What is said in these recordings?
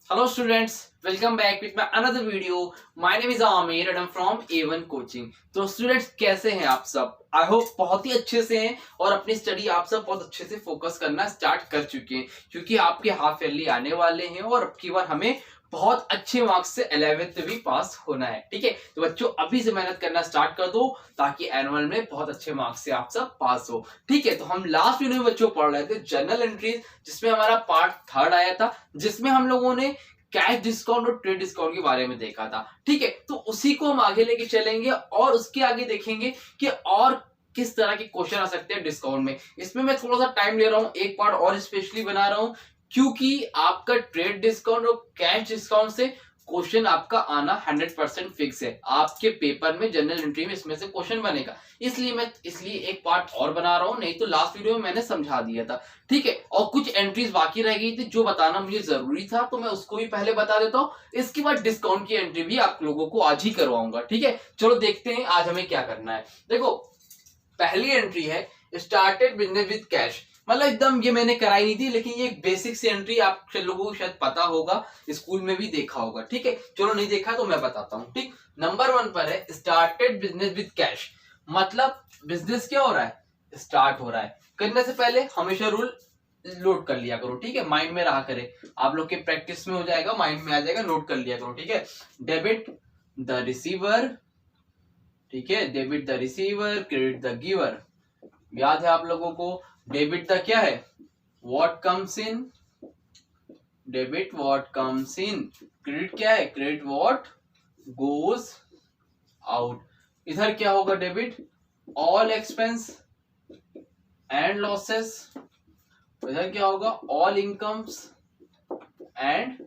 Hello students, welcome back with my another video. My name is Amir and I'm from A1 Coaching. तो students कैसे हैं आप सब? I hope बहुत ही अच्छे से हैं और अपनी स्टडी आप सब बहुत अच्छे से फोकस करना स्टार्ट कर चुके हैं क्योंकि आपके हाफ ईयरली आने वाले हैं और अब की बार हमें बहुत अच्छे मार्क्स से 11th भी पास होना है। ठीक है, तो बच्चों अभी से मेहनत करना स्टार्ट कर दो ताकि एनुअल में बहुत अच्छे मार्क्स से आप सब पास हो। ठीक है, तो हम लास्ट वीडियो में बच्चों पढ़ रहे थे जर्नल एंट्रीज, जिसमें हमारा पार्ट 3 आया था, जिसमें हम लोगों ने कैश डिस्काउंट और ट्रेड डिस्काउंट के बारे में देखा था। ठीक है, तो उसी को हम आगे लेके चलेंगे और उसके आगे देखेंगे कि और किस तरह के क्वेश्चन आ सकते हैं डिस्काउंट में। इसमें मैं थोड़ा सा टाइम ले रहा हूं, एक पार्ट और स्पेशली बना रहा हूं क्योंकि आपका ट्रेड डिस्काउंट और कैश डिस्काउंट से क्वेश्चन आपका आना 100% फिक्स है। आपके पेपर में जनरल एंट्री में इसमें से क्वेश्चन बनेगा, इसलिए एक पार्ट और बना रहा हूं, नहीं तो लास्ट वीडियो में मैंने समझा दिया था। ठीक है, और कुछ एंट्रीज बाकी रह गई थी जो बताना मुझे जरूरी था, तो मैं उसको भी पहले बता देता हूं। इसके बाद डिस्काउंट की एंट्री भी आप लोगों को आज ही करवाऊंगा। ठीक है, चलो देखते हैं आज हमें क्या करना है। देखो, पहली एंट्री है स्टार्टेड बिजनेस विद कैश। मतलब एकदम ये मैंने कराई नहीं थी, लेकिन ये एक बेसिक सी एंट्री आप लोगों को शायद पता होगा, स्कूल में भी देखा होगा। ठीक है, चलो नहीं देखा तो मैं बताता हूँ। ठीक, नंबर 1 पर है स्टार्टेड बिजनेस विद कैश। मतलब बिजनेस क्या हो रहा है, स्टार्ट हो रहा है। करने से पहले हमेशा रूल नोट कर लिया करो। ठीक है, माइंड में रहा करे, आप लोग के प्रैक्टिस में हो जाएगा, माइंड में आ जाएगा, नोट कर लिया करो। ठीक है, डेबिट द रिसीवर, ठीक है, debit the receiver, credit the giver. याद है आप लोगों को, डेबिट द क्या है, what comes in, debit what comes in. Credit क्या है, क्रेडिट व्हाट गोज आउट। इधर क्या होगा, debit all expense and losses. इधर क्या होगा, ऑल इनकम्स एंड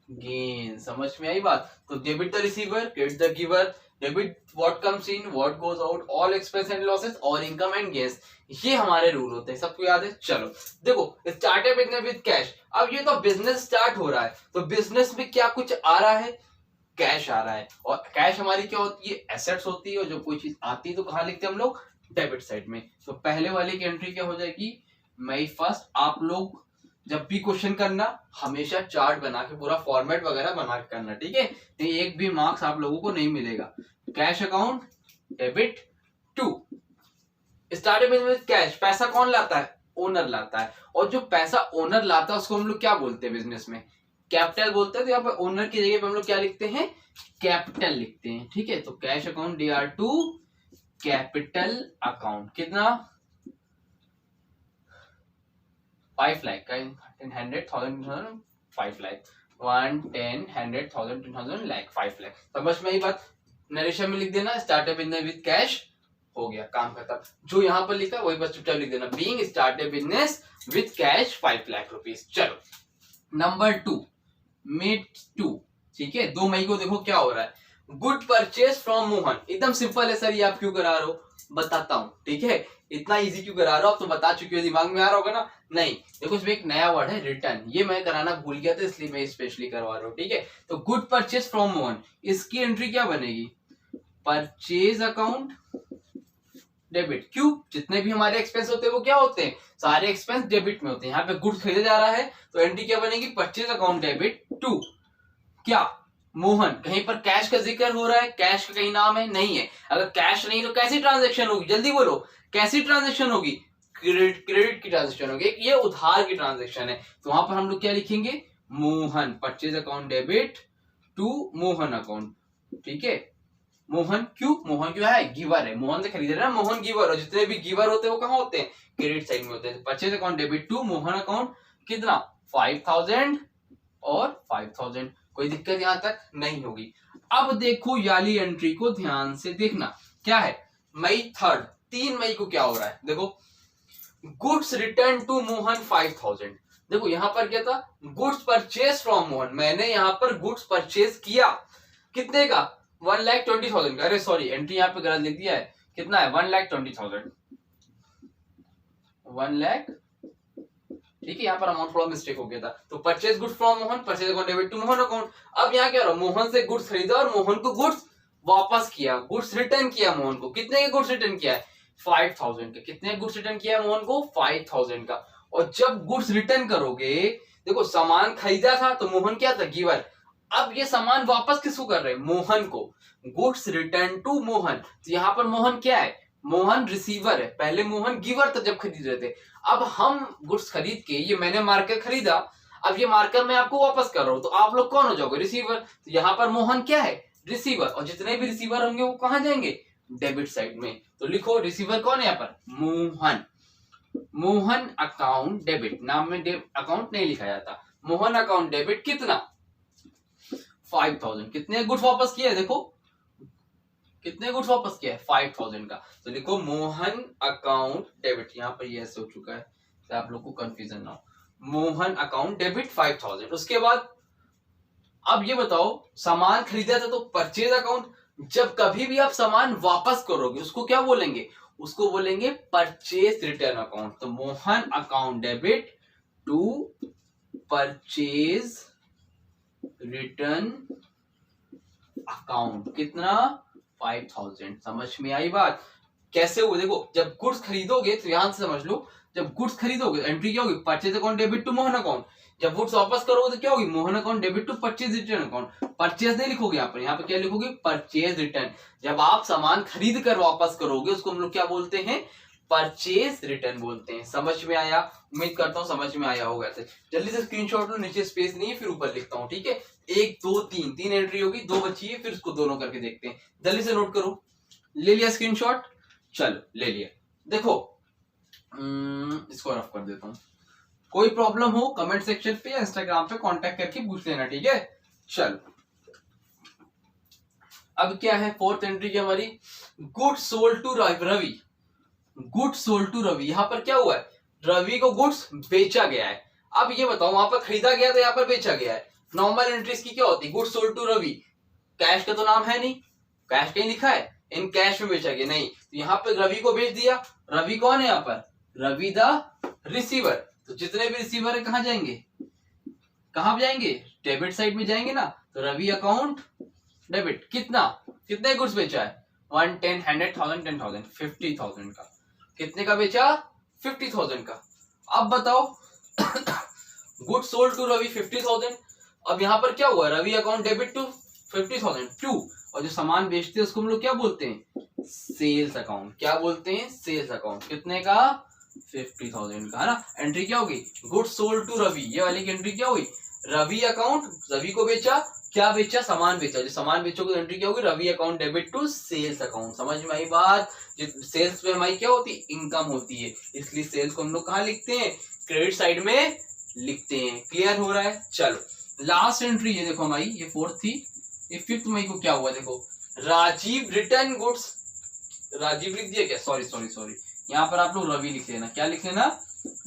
गेन। समझ में आई बात? तो debit the receiver, credit the giver, debit what comes in, what goes out, all expense and losses, और इनकम एंड गेन्स। ये हमारे रूल होते हैं, सबको याद है। चलो देखो, स्टार्टअप बिजनेस विद कैश। अब ये तो बिजनेस स्टार्ट हो रहा है, तो बिजनेस में क्या कुछ आ रहा है, कैश आ रहा है। और कैश हमारी क्या होती है, एसेट्स होती है। और जो कोई चीज आती है तो कहाँ लिखते हैं हम लोग, डेबिट साइड में। तो पहले वाले की एंट्री क्या हो जाएगी, मई फर्स्ट। आप लोग जब भी क्वेश्चन करना हमेशा चार्ट बना के, पूरा फॉर्मेट वगैरह बना के करना। ठीक है, तो एक भी मार्क्स आप लोगों को नहीं मिलेगा। Cash account, debit 2। स्टार्टिंग में कैश, पैसा कौन लाता है, ओनर लाता है। और जो पैसा ओनर लाता है उसको हम लोग क्या बोलते हैं बिजनेस में, कैपिटल बोलते हैं। तो यहाँ पर ओनर की जगह पे हम लोग क्या लिखते हैं, कैपिटल लिखते हैं। ठीक है, तो cash account DR2 capital account. कितना, 5 लाख का, 100,000 5 लाख, 1 10 100,000 10,000 लाख 5 लाख। समझ में आई बात? नरेशन में लिख देना स्टार्टअप बिजनेस विद कैश, हो गया काम खत्म। जो यहाँ पर लिखा वही बस चुपचाप लिख देना, being startup business with cash 5 lakh rupees. चलो नंबर 2, मिड 2। ठीक है, 2 मई को देखो क्या हो रहा है, गुड परचेज फ्रॉम मोहन। एकदम सिंपल है सर, ये आप क्यों करा रहे हो, बताता हूं। ठीक है, इतना इजी क्यों करा रहे हो, आप तो बता चुके हो, दिमाग में आ रहा होगा ना। नहीं, देखो इसमें एक नया वर्ड है रिटर्न, ये मैं कराना भूल गया था इसलिए मैं स्पेशली करवा रहा हूँ। ठीक है, तो गुड परचेज फ्रॉम मोहन, इसकी एंट्री क्या बनेगी, परचेज अकाउंट डेबिट। क्यों, जितने भी हमारे एक्सपेंस होते हैं वो क्या होते हैं, सारे एक्सपेंस डेबिट में होते हैं। यहाँ पे गुड्स खरीदा जा रहा है तो एंट्री क्या बनेगी, परचेज अकाउंट डेबिट 2। क्या, मोहन। कहीं पर कैश का जिक्र हो रहा है, कैश का कहीं नाम है, नहीं है। अगर कैश नहीं तो कैसी ट्रांजेक्शन होगी, जल्दी बोलो, कैसी ट्रांजेक्शन होगी, क्रेडिट की ट्रांजेक्शन होगी, ये उधार की ट्रांजेक्शन है। तो वहां पर हम लोग क्या लिखेंगे, Mohan, purchase account debit 2 Mohan account. ठीक है, मोहन क्यों, मोहन क्यों है, गिवर है, मोहन से खरीद रहे हैं, मोहन गिवर। और जितने भी गिवर होते हैं वो कहाँ होते हैं, क्रेडिट साइड में होते हैं। Purchase account debit 2 Mohan account, कितना, 5,000 और 5,000। कोई दिक्कत यहां तक नहीं होगी। अब देखो याली एंट्री को ध्यान से देखना, क्या है, मई 3 मई को क्या हो रहा है, देखो गुड्स रिटर्न टू मोहन 5,000। देखो यहां पर क्या था, गुड्स परचेज फ्रॉम मोहन, मैंने यहां पर गुड्स परचेज किया, कितने का, 1,20,000 का। अरे सॉरी, एंट्री यहां पे गलत लिख दिया है, कितना है, 1,20,000, 1 लाख। ठीक है, यहाँ पर अमाउंट थोड़ा मिस्टेक हो गया था। तो purchase goods from Mohan, purchase account debit to Mohan account. अब यहाँ क्या हो रहा है, मोहन से गुड्स खरीदा और मोहन को गुड्स वापस किया, गुड्स रिटर्न किया मोहन को। कितने के गुड्स रिटर्न किया है, 5,000 के। कितने गुड्स रिटर्न किया है मोहन को, 5,000 का। और जब गुड्स रिटर्न करोगे, देखो सामान खरीदा था तो मोहन क्या था, गिवर। अब ये सामान वापस किसको कर रहे हैं, मोहन को। गुड्स रिटर्न टू मोहन, तो यहाँ पर मोहन क्या है, मोहन रिसीवर है। पहले मोहन गिवर था जब खरीद रहे थे। अब हम गुड्स खरीद के, ये मैंने मार्कर खरीदा, अब ये मार्कर मैं आपको वापस कर रहा हूं, तो आप लोग कौन हो जाओगे, रिसीवर। तो यहाँ पर मोहन क्या है, रिसीवर, और जितने भी रिसीवर होंगे वो कहाँ जाएंगे, डेबिट साइड में। तो लिखो रिसीवर कौन है यहाँ पर, मोहन। मोहन अकाउंट डेबिट, नाम में अकाउंट नहीं लिखा जाता। मोहन अकाउंट डेबिट कितना, 5000। कितने गुड्स वापस किए, देखो कितने गुड्स वापस किया है, 5000 का। तो लिखो मोहन अकाउंट डेबिट, यहाँ पर ये ऐसे हो चुका है तो आप लोग को कंफ्यूजन ना हो। Mohan account debit 5000। उसके बाद अब ये बताओ, सामान खरीदा था तो परचेज अकाउंट। जब कभी भी आप सामान वापस करोगे उसको क्या बोलेंगे, उसको बोलेंगे परचेज रिटर्न अकाउंट। तो Mohan account debit to purchase return account, कितना, 5000। समझ में आई बात, कैसे हुआ, देखो जब गुड्स खरीदोगे तो यहां से समझ लो, जब गुड्स खरीदोगे एंट्री क्या होगी, purchase account debit to Mohan account. जब गुड्स वापस करोगे तो क्या होगी, Mohan account debit to purchase return account. Purchase नहीं लिखोगे यहाँ पे क्या लिखोगे, परचेज रिटर्न। जब आप सामान खरीद कर वापस करोगे उसको हम लोग क्या बोलते हैं, परचेज रिटर्न बोलते हैं। समझ में आया, उम्मीद करता हूँ समझ में आया होगा। जल्दी से स्क्रीनशॉट लो, नीचे स्पेस नहीं है फिर ऊपर लिखता हूँ, ठीक है। 1 2 3 3 एंट्री होगी, 2 बची है, फिर उसको दोनों करके देखते हैं। जल्दी से नोट करो, ले लिया स्क्रीनशॉट, चलो ले लिया। देखो इसको रफ कर देता हूँ। कोई प्रॉब्लम हो कमेंट सेक्शन पे या इंस्टाग्राम पे कांटेक्ट करके पूछ लेना, ठीक है। चलो अब क्या है, फोर्थ एंट्री की हमारी, goods sold to Ravi. Goods sold to Ravi, यहाँ पर क्या हुआ है, रवि को गुड्स बेचा गया है। अब ये बताओ, वहां पर खरीदा गया था, यहाँ पर बेचा गया है। नॉर्मल एंट्रीज की क्या होती है, goods sold to Ravi, cash का तो नाम है नहीं, कैश कहीं लिखा है, इन कैश में बेचा गया नहीं, तो यहाँ पे रवि को बेच दिया। रवि कौन है यहाँ पर, रवि द रिसीवर। तो जितने भी रिसीवर है कहाँ जाएंगे, कहाँ जाएंगे, डेबिट साइड में जाएंगे ना। तो रवि अकाउंट डेबिट, कितना, कितने गुड्स बेचा है, 1 10 100 1000 10000 50,000 का। कितने का बेचा, 50,000 का। अब बताओ गुड सोल्ड टू रवि 50,000। अब यहाँ पर क्या हुआ, Ravi account debit to 50,000 to, और जो सामान बेचते हैं उसको हम लोग क्या बोलते हैं, सेल्स अकाउंट। क्या बोलते हैं, सेल्स अकाउंट। कितने का, 50,000 का, है ना। एंट्री क्या होगी, गुड सोल्ड टू रवि, ये वाली की एंट्री क्या हुई, रवि अकाउंट, रवि को बेचा, क्या बेचा, सामान बेचा। जो सामान बेचोगे तो एंट्री क्या होगी, Ravi account debit to sales account. समझ में आई बात, सेल्स में हमारी क्या होती है, इनकम होती है, इसलिए सेल्स को हम लोग कहाँ लिखते हैं, क्रेडिट साइड में लिखते हैं। क्लियर हो रहा है। चलो लास्ट एंट्री ये देखो हमारी, ये फोर्थ थी। ये 5 मई को क्या हुआ, देखो राजीव रिटर्न गुड्स, राजीव लिख दिया क्या, सॉरी सॉरी सॉरी, यहाँ पर आप लोग रवि लिख लेना, क्या लिख लेना,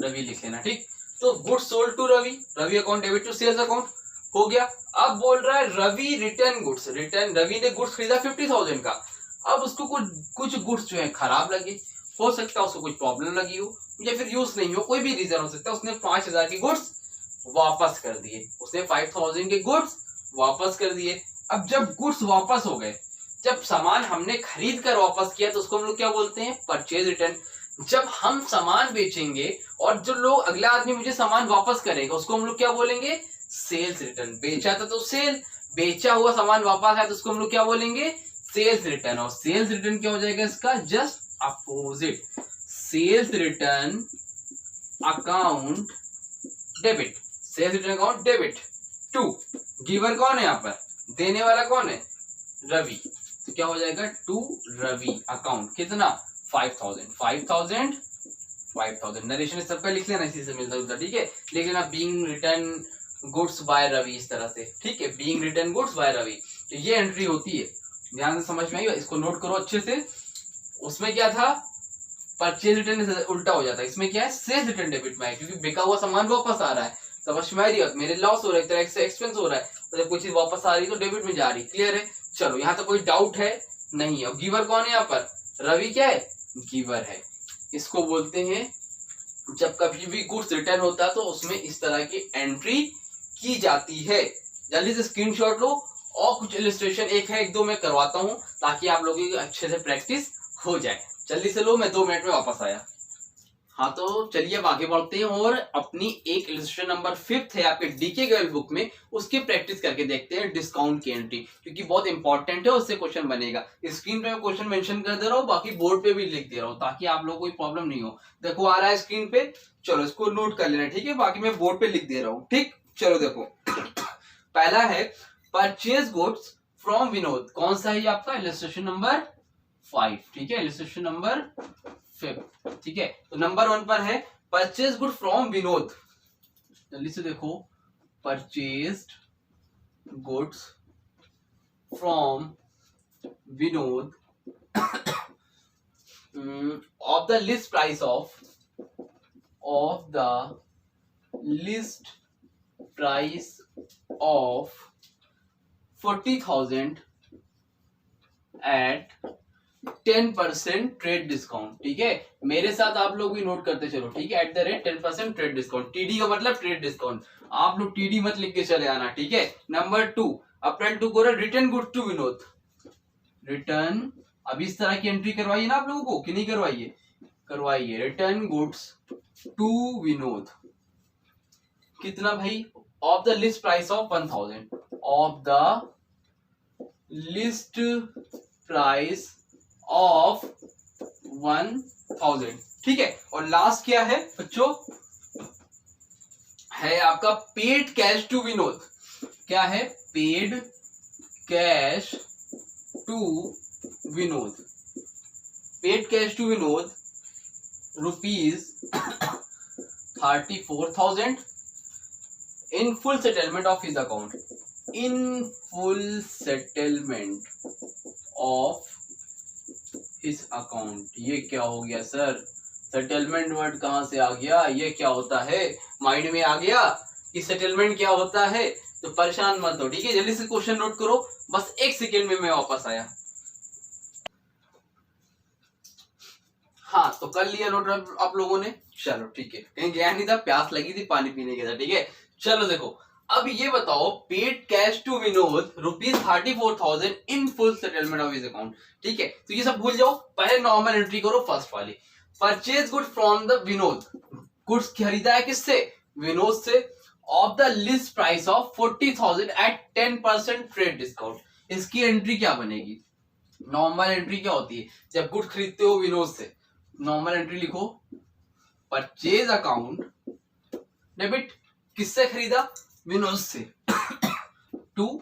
रवि लिख लेना, ठीक। तो goods sold to Ravi, Ravi account debit to sales account हो गया। अब बोल रहा है Ravi return goods, return, Ravi ने गुड्स खरीदा 50,000 का। अब उसको कुछ गुड्स जो है खराब लगे, हो सकता है उसको कुछ प्रॉब्लम लगी हो या फिर यूज नहीं हो, कोई भी रीजन हो सकता है। उसने 5,000 के गुड्स वापस कर दिए, उसने 5,000 के गुड्स वापस कर दिए। अब जब गुड्स वापस हो गए, जब सामान हमने खरीद कर वापस किया तो उसको हम लोग क्या बोलते हैं, परचेज रिटर्न। जब हम सामान बेचेंगे और जो लोग, अगला आदमी मुझे सामान वापस करेगा उसको हम लोग क्या बोलेंगे, सेल्स रिटर्न। बेचा था तो सेल, बेचा हुआ सामान वापस आया तो उसको हम लोग क्या बोलेंगे, सेल्स रिटर्न। और सेल्स रिटर्न क्या हो जाएगा इसका, just opposite, sales return account debit, sales return account debit to, giver कौन है यहाँ पर, देने वाला कौन है, रवि। तो क्या हो जाएगा, टू रवि अकाउंट, कितना, 5,000 5,000 5,000। नरेशन सबका लिख लेना, इसी से मिलता जुलता, ठीक है। लिख लेना being return goods by Ravi, इस तरह से, ठीक है, being return goods by Ravi. तो ये एंट्री होती है, ध्यान से समझ में आई, इसको नोट करो अच्छे से। उसमें क्या था, परचेज रिटर्न उल्टा हो जाता है, इसमें क्या है, सेल्स रिटर्न डेबिट में है, क्योंकि बिका हुआ सामान वापस आ रहा है। समझ में आ रही है, मेरे लॉस हो रहा है, तरह से एक्सपेंस हो रहा है, तो जब कोई चीज वापस आ रही है तो डेबिट में जा रही है। क्लियर है। चलो यहाँ तो कोई डाउट है नहीं। अब गिवर कौन है यहाँ पर, रवि क्या है, गिवर है। इसको बोलते हैं, जब कभी भी गुड्स रिटर्न होता है तो उसमें इस तरह की एंट्री की जाती है। जल्दी से स्क्रीनशॉट लो, और कुछ इलस्ट्रेशन एक है एक दो मैं करवाता हूँ ताकि आप लोगों की अच्छे से प्रैक्टिस हो जाए। जल्दी से लो, मैं 2 मिनट में वापस आया। हाँ तो चलिए अब आगे बढ़ते हैं और अपनी एक इलस्ट्रेशन नंबर 5 है आपके डीके गर्ल बुक में, उसकी प्रैक्टिस करके देखते हैं डिस्काउंट की एंट्री, क्योंकि बहुत इंपॉर्टेंट है, उससे क्वेश्चन बनेगा। स्क्रीन पे मैं क्वेश्चन मेंशन कर दे रहा हूँ, बाकी बोर्ड पे भी लिख दे रहा हूँ ताकि आप लोगों को कोई प्रॉब्लम नहीं हो। देखो आ रहा है स्क्रीन पे, चलो इसको नोट कर लेना, ठीक है, बाकी मैं बोर्ड पे लिख दे रहा हूँ। ठीक, चलो देखो पहला है परचेज गुड्स फ्रॉम विनोद। कौन सा है ये आपका? इलस्ट्रेशन नंबर 5, ठीक है, इलस्ट्रेशन नंबर 5, ठीक है। तो नंबर 1 पर है परचेज गुड फ्रॉम विनोद। जल्दी से देखो, purchased goods from Vinod of the list price of list price of 40,000 at 10% trade discount. ठीक है, मेरे साथ आप लोग भी नोट करते चलो, ठीक है, at the rate 10% trade discount. TD का मतलब ट्रेड डिस्काउंट, आप लोग टीडी मत लिख के चले आना, ठीक है। नंबर 2, अप्रैल 2 को return good to Vinod. Return, अब इस तरह की एंट्री करवाइए ना आप लोगों को कि नहीं करवाइए? करवाइए। रिटर्न गुड्स टू विनोद कितना भाई? Of the list price of 1000, of the list price of 1000, ठीक है। और लास्ट क्या है बच्चों? है आपका पेड कैश टू विनोद। क्या है? Paid cash to Vinod. Paid cash to Vinod ₹34,000 in full settlement of his account. In full settlement of his account. ये क्या हो गया सर? सेटलमेंट वर्ड कहां से आ गया? ये क्या होता है? माइंड में आ गया कि सेटलमेंट क्या होता है? तो परेशान मत हो, ठीक है, जल्दी से क्वेश्चन नोट करो। बस 1 सेकेंड में मैं वापस आया। हाँ तो कर लिया नोट आप लोगों ने? चलो ठीक है, कहीं गया नहीं था, प्यास लगी थी, पानी पीने के था, ठीक है। चलो देखो, अब ये बताओ, paid cash to Vinod ₹34,000 in full settlement of his account. ठीक है, तो ये सब भूल जाओ, पहले नॉर्मल एंट्री करो फर्स्ट वाली। Purchase good from the Vinod, goods खरीदा है किससे? विनोद से। Of the list price of 40,000 at 10% trade discount. इसकी एंट्री क्या बनेगी? नॉर्मल एंट्री क्या होती है जब गुड खरीदते हो विनोद से? नॉर्मल एंट्री लिखो, परचेज अकाउंट डेबिट, किससे खरीदा? विनोद से, टू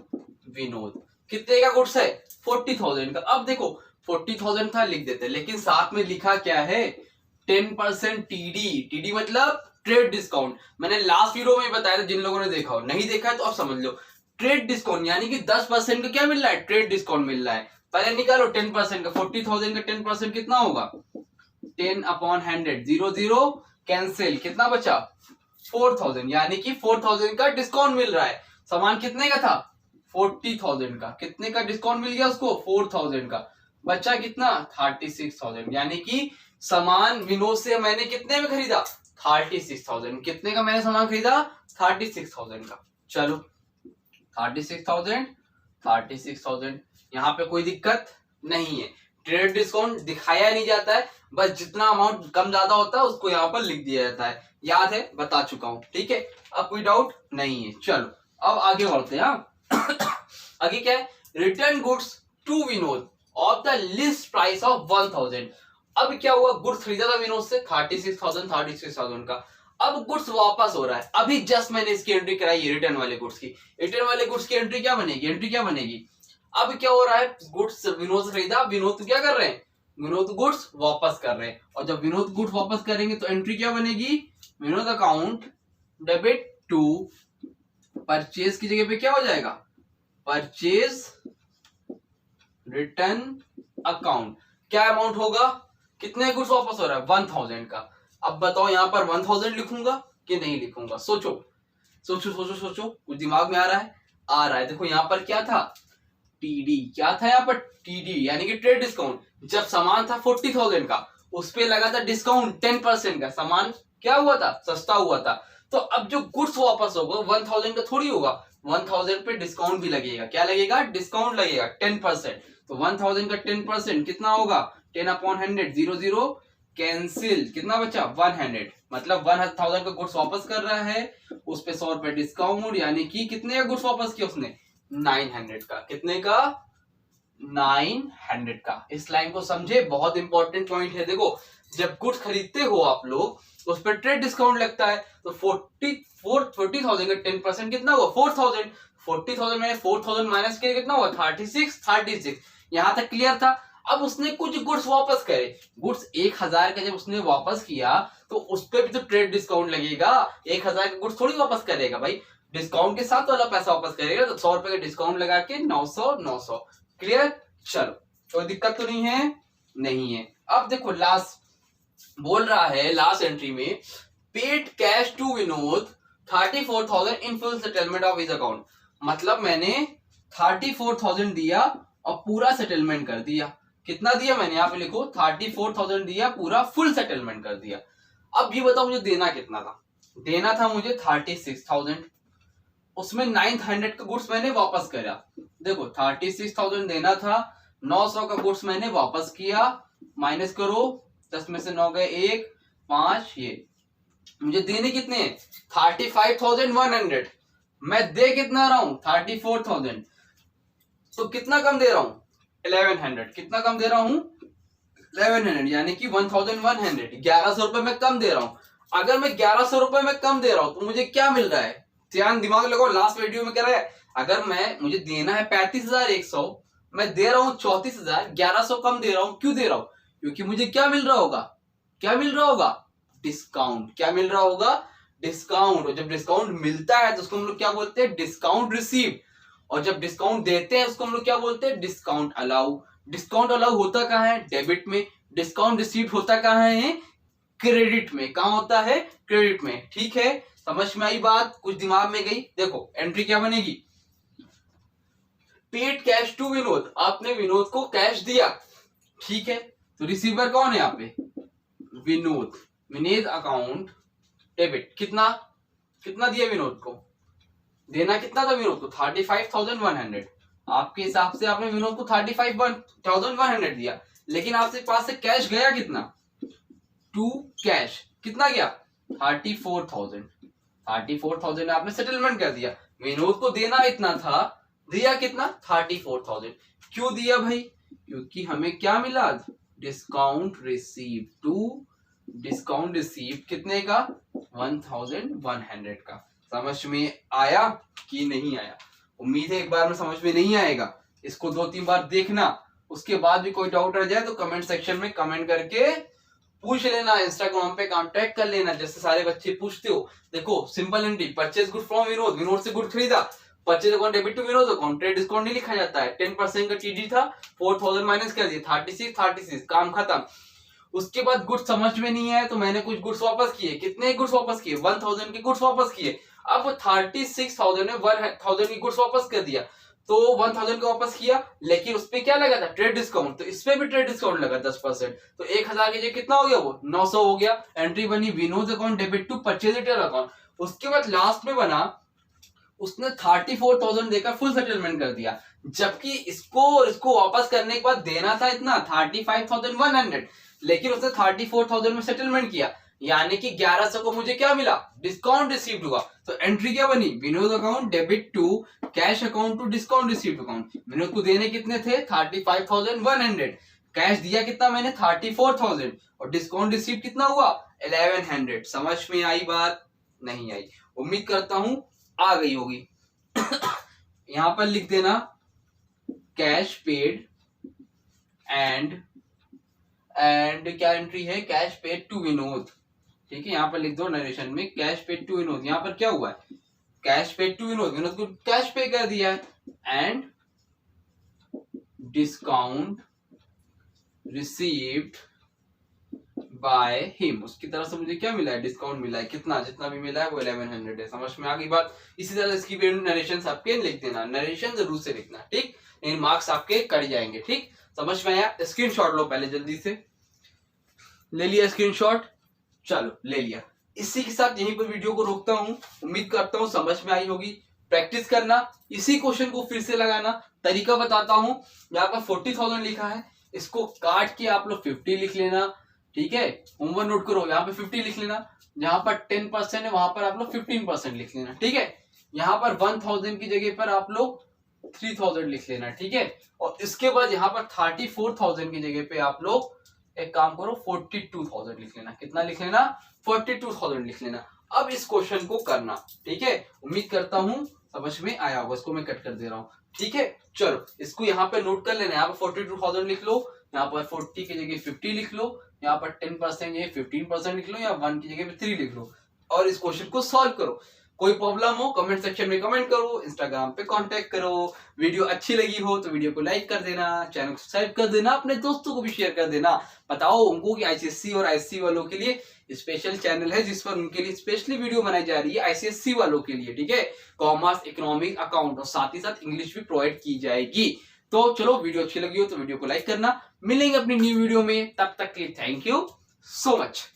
विनोद। कितने का गुड्स है? 40,000 का। अब देखो 40,000 था लिख देते, लेकिन साथ में लिखा क्या है? 10% टीडी। टीडी मतलब ट्रेड डिस्काउंट। मैंने लास्ट वीडियो में बताया था, जिन लोगों ने देखा हो, नहीं देखा है तो अब समझ लो। ट्रेड डिस्काउंट यानी कि 10% का क्या मिल रहा है? ट्रेड डिस्काउंट मिल रहा है। पहले निकालो 10% का, 40,000 का 10% कितना होगा? 10/100, 0 कैंसिल, कितना बचा? 4,000, यानी कि 4,000 का डिस्काउंट मिल रहा है। सामान कितने का था? 40,000 का। कितने का डिस्काउंट मिल गया उसको? 4,000 का। बचा कितना? 36,000, यानी कि सामान विनोद से मैंने कितने में खरीदा? 36,000। कितने का मैंने सामान खरीदा? 36,000 का। चलो 36,000 यहाँ पे कोई दिक्कत नहीं है। ट्रेड डिस्काउंट दिखाया नहीं जाता है, बस जितना अमाउंट कम ज्यादा होता है उसको यहाँ पर लिख दिया जाता है। याद है, बता चुका हूं, ठीक है, अब कोई डाउट नहीं है। चलो अब आगे बढ़ते हैं। आगे क्या है? Return goods to Vinod of the list price of 1000। अब क्या हुआ? गुड्स खरीदा था विनोद से 36,000 का। अब गुड्स वापस हो रहा है। अभी जस्ट मैंने इसकी एंट्री कराई है रिटर्न वाले गुड्स की। रिटर्न वाले गुड्स की एंट्री क्या बनेगी? अब क्या हो रहा है? गुड्स विनोद से खरीदा, विनोद क्या कर रहे हैं? विनोद गुड्स वापस कर रहे हैं। और जब विनोद गुड्स वापस करेंगे तो एंट्री क्या बनेगी? Vinod account debit to, purchase की जगह पे क्या हो जाएगा? Purchase return account. क्या अमाउंट होगा? कितने गुड्स वापस हो रहा है? 1000 का। अब बताओ यहाँ पर 1000 लिखूंगा कि नहीं लिखूंगा? सोचो, कुछ दिमाग में आ रहा है? देखो यहाँ पर क्या था? टीडी। क्या था यहाँ पर? टीडी यानी कि ट्रेड डिस्काउंट। जब सामान था 40,000 का, उस पे लगा था डिस्काउंट 10% का। सामान क्या हुआ था? सस्ता हुआ था। तो अब जो गुड्स वापस होगा 1000 का थोड़ी होगा, 1000 पे डिस्काउंट भी लगेगा। क्या लगेगा? डिस्काउंट लगेगा 10%। तो 1000 का 10% कितना होगा? 10/100, 0 कैंसिल, कितना बचा 100, मतलब 1000 का गुड्स वापस कर रहा है, उस पे 100 रुपए डिस्काउंट, यानी कि कितने का गुड्स वापस किया उसने 900 का, कितने का 900 का। इस लाइन को समझे, बहुत इंपॉर्टेंट पॉइंट है। देखो जब गुड्स खरीदते हो आप लोग तो उस पर ट्रेड डिस्काउंट लगता है, तो 40,000 का 10% कितना हुआ 4000, 40,000 में 4000 माइनस किया कितना हुआ 36। यहां तक क्लियर था। अब उसने कुछ गुड्स वापस करे, गुड्स 1000 का जब उसने वापस किया तो उस पर भी तो ट्रेड डिस्काउंट लगेगा। 1000 का गुड्स थोड़ी वापस करेगा भाई, डिस्काउंट के साथ वाला पैसा वापस करेगा, तो 100 रुपए का डिस्काउंट लगा के 900। क्लियर, चलो कोई दिक्कत तो नहीं है, नहीं है। अब देखो लास्ट बोल रहा है, लास्ट एंट्री में paid cash to Vinod 34,000 in full settlement of his account, मतलब मैंने 34,000 दिया और पूरा सेटलमेंट कर दिया। कितना दिया मैंने, यहाँ पे लिखो 34,000 दिया, पूरा फुल सेटलमेंट कर दिया। अब ये बताओ मुझे देना कितना था, देना था मुझे 36,000, उसमें 900 का गुड्स मैंने वापस करा। देखो 36,000 देना था, 900 का गुड्स मैंने वापस किया, माइनस करो 10 में से 9 गए 1 5, ये मुझे देने कितने हैं 35,100, मैं दे कितना रहा हूं 34,000, तो कितना कम दे रहा हूं 1100, कितना कम दे रहा हूं 1100, यानी कि 1100, 1100 रुपए में कम दे रहा हूं। अगर मैं 1100 रुपए में कम दे रहा हूं तो मुझे क्या मिल रहा है, ध्यान दिमाग लगाओ, लास्ट वीडियो में कह रहा है अगर मुझे देना है 35,100, मैं दे रहा हूं 34,000, 1100 कम दे रहा हूं, क्यों दे रहा हूं, क्योंकि मुझे क्या मिल रहा होगा, क्या मिल रहा होगा डिस्काउंट, क्या मिल रहा होगा डिस्काउंट। और जब डिस्काउंट मिलता है तो उसको हम लोग क्या बोलते हैं डिस्काउंट रिसीव, और जब डिस्काउंट देते हैं उसको हम लोग क्या बोलते हैं डिस्काउंट अलाउ। डिस्काउंट अलाउ होता कहाँ है डेबिट में, डिस्काउंट रिसीव होता कहाँ है क्रेडिट में, कहाँ होता है क्रेडिट में। ठीक है, समझ में आई बात, कुछ दिमाग में गई। देखो एंट्री क्या बनेगी, पेड कैश टू विनोद, आपने विनोद को कैश दिया, ठीक है, तो रिसीवर कौन है यहाँ पे विनोद, विनोद अकाउंट डेबिट, कितना कितना दिया विनोद को, देना कितना था विनोद को 35,100, आपके हिसाब से आपने विनोद को 35,100 दिया, लेकिन आपसे पास से कैश गया कितना टू कैश, कितना गया 34,000 आपने सेटलमेंट कर दिया। विनोद को देना इतना था, दिया कितना 34,000, क्यों दिया भाई, क्योंकि हमें क्या मिला discount receive to, discount receive कितने का 1,100 का। समझ में आया कि नहीं आया, उम्मीद है एक बार में समझ में नहीं आएगा, इसको 2-3 बार देखना, उसके बाद भी कोई डाउट रह जाए तो कमेंट सेक्शन में कमेंट करके पूछ लेना, इंस्टाग्राम पे कांटेक्ट कर लेना, जैसे सारे बच्चे पूछते हो। देखो simple entry, purchase good from Vinod, Vinod से गुड खरीदा, purchase account debit to Vinod account, trade discount नहीं लिखा जाता है, 10% का टीडी था, 4,000 माइनस कर दिया 36, काम खत्म। उसके बाद गुड्स समझ में नहीं आया तो मैंने कुछ गुड्स वापस किए, कितने गुड्स वापस किए 1000 के गुड्स वापस किए। अब 36,000 में 1,000 की गुड्स वापस कर दिया, तो 1000 का वापस किया, लेकिन उस पे क्या लगा था ट्रेड डिस्काउंट, तो इस पे भी ट्रेड डिस्काउंट लगा 10%, तो 1000 के कितना हो गया वो 900 हो गया। एंट्री बनी Vinod account debit to purchase retail account. उसके बाद लास्ट में बना उसने 34,000 देकर फुल सेटलमेंट कर दिया, जबकि इसको वापस करने के बाद देना था इतना 35,100, लेकिन उसने 34,000 में सेटलमेंट किया, यानी कि 1100 को मुझे क्या मिला डिस्काउंट रिसीव्ड हुआ। तो एंट्री क्या बनी Vinod account debit to cash account to discount received account. Vinod को देने कितने थे 35,100, कैश दिया कितना मैंने 34,000, और डिस्काउंट रिसीव कितना हुआ 1100। समझ में आई बात, नहीं आई, उम्मीद करता हूं आ गई होगी। यहां पर लिख देना कैश पेड एंड क्या एंट्री है कैश पेड टू विनोद, ठीक है, यहां पर लिख दो नरेशन में कैश पेड टू विनोद। यहां पर क्या हुआ है cash paid to Vinod, Vinod को कैश पे कर दिया है, and discount received by him, उसकी तरफ से मुझे क्या मिला है डिस्काउंट मिला है, कितना जितना भी मिला है वो 1100 है। समझ में आ गई बात। इसी तरह इसकी भी नरेशन आपके लिख देना, नरेशन जरूर से लिखना, ठीक, इन मार्क्स आपके कट जाएंगे। ठीक, समझ में आया, स्क्रीनशॉट लो पहले जल्दी से, ले लिया स्क्रीनशॉट, चलो ले लिया। इसी के साथ यहीं पर वीडियो को रोकता हूं, उम्मीद करता हूं समझ में आई होगी। प्रैक्टिस करना, इसी क्वेश्चन को फिर से लगाना, तरीका बताता हूं। यहाँ पर 40,000 लिखा है, इसको काट के आप लोग 50 लिख लेना, ठीक है, होमवर्क नोट करो, यहाँ पे 50 लिख लेना, जहां पर 10% है वहां पर आप लोग 15% लिख लेना, ठीक है। यहाँ पर 1000 की जगह पर आप लोग 3000 लिख लेना, ठीक है। और इसके बाद यहाँ पर 34,000 की जगह पे आप लोग एक काम करो 42,000 लिख लेना। कितना लिख लेना? 42,000 लिख लेना। अब इस क्वेश्चन को करना, ठीक है। उम्मीद करता हूं समझ में आया होगा। इसको मैं कट कर दे रहा हूँ, ठीक है। चलो इसको यहाँ पे नोट कर लेना। यहाँ पर 42,000 लिख लो, यहाँ पर 40 की जगह 50 लिख लो, यहाँ पर 10% ये 15% लिख लो, या 1 की जगह पे 3 लिख लो, और इस क्वेश्चन को सॉल्व करो। कोई प्रॉब्लम हो कमेंट सेक्शन में कमेंट करो, इंस्टाग्राम पे कांटेक्ट करो। वीडियो अच्छी लगी हो तो वीडियो को लाइक कर देना, चैनल को सब्सक्राइब कर देना, अपने दोस्तों को भी शेयर कर देना। बताओ उनको कि आईसीएससी और आईएससी वालों के लिए स्पेशल चैनल है जिस पर उनके लिए स्पेशली वीडियो बनाई जा रही है, आईसीएससी वालों के लिए, ठीक है। कॉमर्स, इकोनॉमिक, अकाउंट और साथ ही साथ इंग्लिश भी प्रोवाइड की जाएगी। तो चलो वीडियो अच्छी लगी हो तो वीडियो को लाइक करना। मिलेंगे अपनी न्यू वीडियो में, तब तक के लिए थैंक यू सो मच।